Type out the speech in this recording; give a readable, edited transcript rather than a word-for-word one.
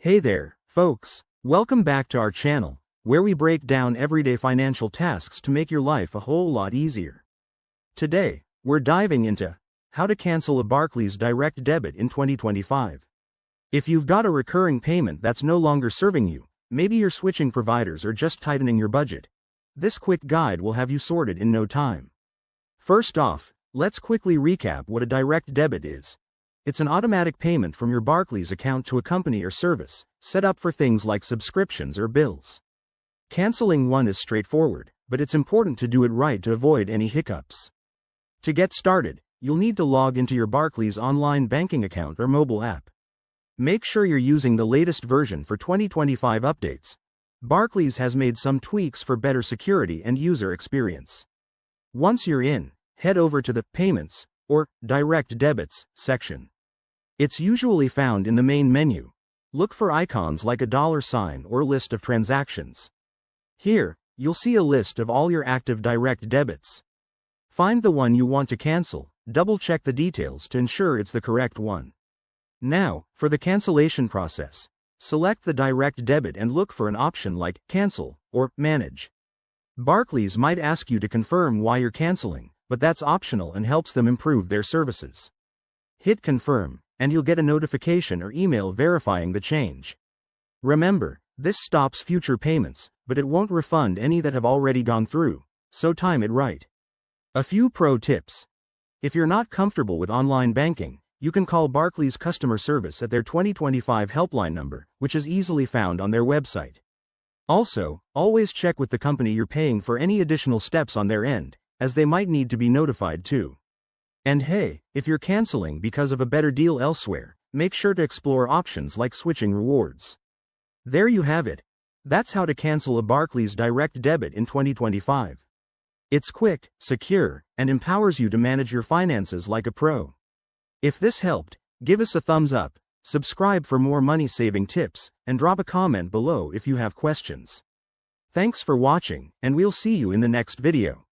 Hey there, folks. Welcome back to our channel, where we break down everyday financial tasks to make your life a whole lot easier. Today, we're diving into how to cancel a Barclays direct debit in 2025. If you've got a recurring payment that's no longer serving you, maybe you're switching providers or just tightening your budget, this quick guide will have you sorted in no time. First off, let's quickly recap what a direct debit is. It's an automatic payment from your Barclays account to a company or service, set up for things like subscriptions or bills. Canceling one is straightforward, but it's important to do it right to avoid any hiccups. To get started, you'll need to log into your Barclays online banking account or mobile app. Make sure you're using the latest version for 2025 updates. Barclays has made some tweaks for better security and user experience. Once you're in, head over to the Payments or Direct Debits section. It's usually found in the main menu. Look for icons like a $sign or list of transactions. Here, you'll see a list of all your active direct debits. Find the one you want to cancel, double-check the details to ensure it's the correct one. Now, for the cancellation process, select the direct debit and look for an option like Cancel or Manage. Barclays might ask you to confirm why you're canceling, but that's optional and helps them improve their services. Hit Confirm, and you'll get a notification or email verifying the change. Remember, this stops future payments, but it won't refund any that have already gone through, so time it right. A few pro tips. If you're not comfortable with online banking, you can call Barclays customer service at their 2025 helpline number, which is easily found on their website. Also, always check with the company you're paying for any additional steps on their end, as they might need to be notified too. And hey, if you're canceling because of a better deal elsewhere, make sure to explore options like switching rewards. There you have it. That's how to cancel a Barclays direct debit in 2025. It's quick, secure, and empowers you to manage your finances like a pro. If this helped, give us a thumbs up, subscribe for more money-saving tips, and drop a comment below if you have questions. Thanks for watching, and we'll see you in the next video.